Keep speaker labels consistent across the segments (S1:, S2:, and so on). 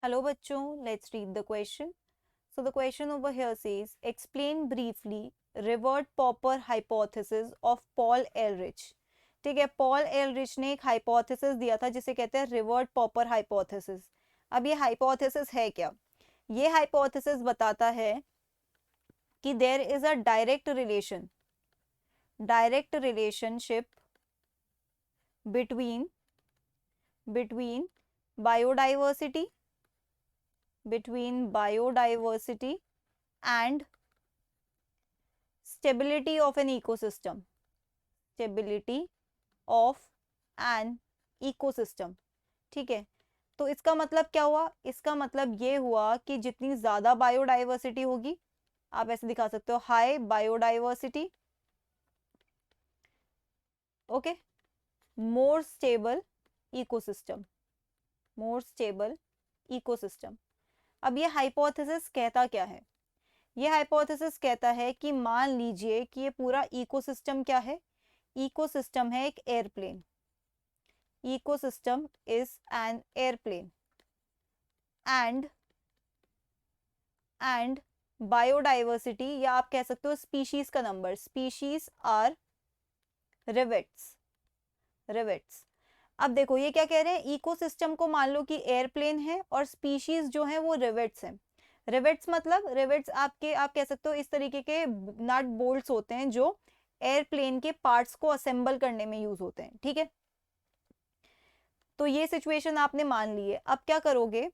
S1: Hello बच्चों, let's read the question. So the question over here says, explain briefly Revert Popper hypothesis of Paul Ehrlich. ठीक है, Paul एलरिच ने एक hypothesis दिया था जिसे कहते हैं रिवर्ट पॉपर हाइपोथेसिस. अब ये हाइपोथेसिस है क्या? ये हाइपोथेसिस बताता है कि there is a direct relationship between biodiversity and stability of an ecosystem. ठीक है, तो इसका मतलब क्या हुआ? इसका मतलब ये हुआ कि जितनी ज्यादा बायोडाइवर्सिटी होगी, आप ऐसे दिखा सकते हो, high biodiversity, okay, more stable ecosystem. अब ये हाइपोथेसिस कहता क्या है? ये हाइपोथेसिस कहता है कि मान लीजिए कि ये पूरा इकोसिस्टम क्या है? इकोसिस्टम है एक airplane. Ecosystem is an airplane and biodiversity, या आप कह सकते हो स्पीशीज का नंबर, स्पीशीज आर रिवेट्स. अब देखो ये क्या कह रहे हैं, इकोसिस्टम को मान लो कि एयरप्लेन है और स्पीशीज जो है वो रिवेट्स हैं. रिवेट्स मतलब रिवेट्स आप कह सकते हो इस तरीके के नट बोल्ट्स होते हैं जो एयरप्लेन के पार्ट्स को असेंबल करने में यूज होते हैं. ठीक है, तो ये सिचुएशन आपने मान ली है. अब क्या करोगे?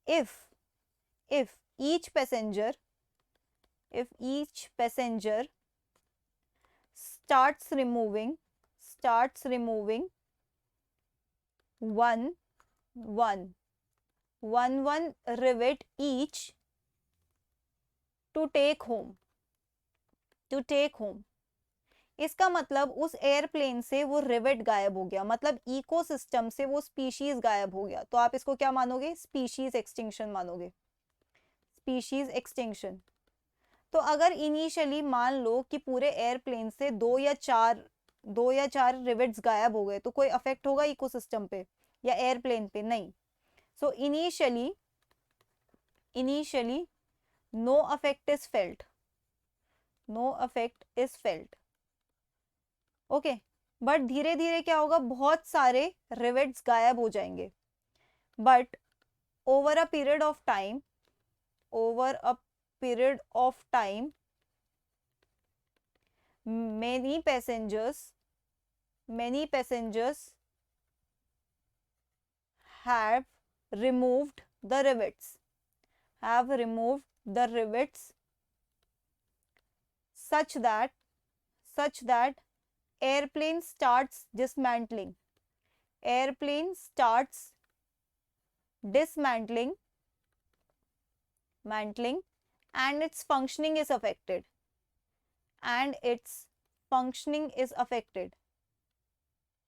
S1: If each passenger starts removing one rivet each to take home. इसका मतलब उस एयरप्लेन से वो रिवेट गायब हो गया, मतलब इकोसिस्टम से वो स्पीशीज गायब हो गया. तो आप इसको क्या मानोगे? स्पीशीज एक्सटिंक्शन मानोगे. Species extinction. तो अगर इनिशियली मान लो कि पूरे एयरप्लेन से दो या चार रिवेट्स गायब हो गए, तो कोई अफेक्ट होगा इकोसिस्टम पे या एयरप्लेन पे? नहीं. So initially no affect is felt. Okay, but धीरे धीरे क्या होगा? बहुत सारे रिवेट्स गायब हो जाएंगे. But over a period of time many passengers have removed the rivets such that airplane starts dismantling and its functioning is affected.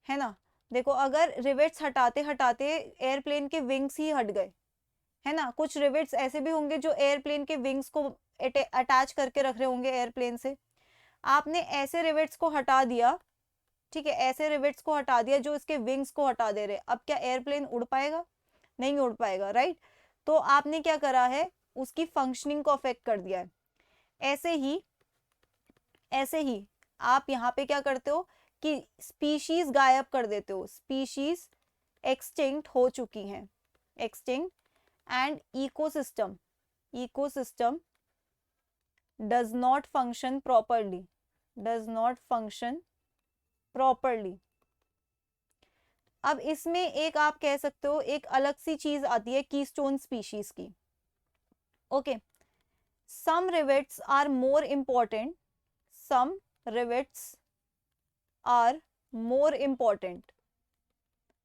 S1: है ना? देखो, अगर रिवेट्स हटाते हटाते एयरप्लेन के विंग्स ही हट गए, है ना, कुछ रिवेट्स ऐसे भी होंगे जो एयरप्लेन के विंग्स को अटैच करके रख रहे होंगे एयरप्लेन से. आपने ऐसे रिवेट्स को हटा दिया, ठीक है, ऐसे रिवेट्स को हटा दिया जो इसके विंग्स को हटा दे रहे. अब क्या एयरप्लेन उड़ पाएगा? नहीं उड़ पाएगा, राइट? तो आपने क्या करा है? उसकी फंक्शनिंग को अफेक्ट कर दिया है. ऐसे ही आप यहाँ पे क्या करते हो कि स्पीशीज गायब कर देते हो. स्पीशीज एक्सटिंक्ट हो चुकी हैं, and ecosystem does not function properly. अब इसमें एक आप कह सकते हो एक अलग सी चीज आती है कीस्टोन स्पीशीज की. Okay, some rivets are more important.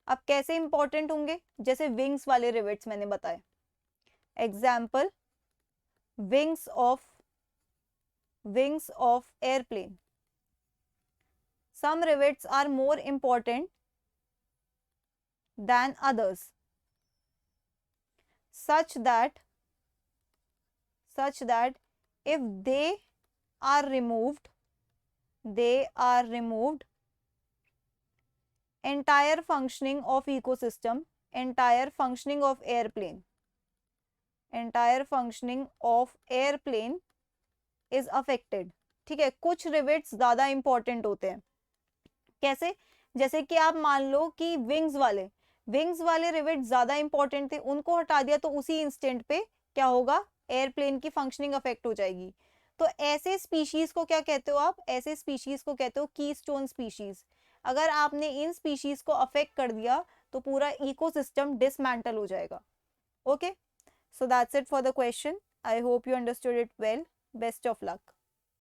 S1: अब कैसे इंपॉर्टेंट होंगे? जैसे विंग्स वाले रिवेट्स मैंने बताए. Example, wings of airplane. Some rivets are more important than others, such that if they are removed, entire functioning of airplane entire functioning of airplane is affected. ठीक है, कुछ रिवेट्स ज्यादा important होते हैं। कैसे? जैसे कि आप मान लो कि विंग्स वाले रिवेट ज्यादा इंपॉर्टेंट थे, उनको हटा दिया तो उसी इंस्टेंट पे क्या होगा, एयरप्लेन की फंक्शनिंग अफेक्ट हो जाएगी। तो ऐसे स्पीशीज को क्या कहते हो आप? ऐसे स्पीशीज को कहते हो कीस्टोन स्पीशीज। अगर आपने इन स्पीशीज को अफेक्ट कर दिया तो पूरा इकोसिस्टम डिसमेंटल हो जाएगा। Okay, so that's it for the question. I hope you understood it well. Best of luck.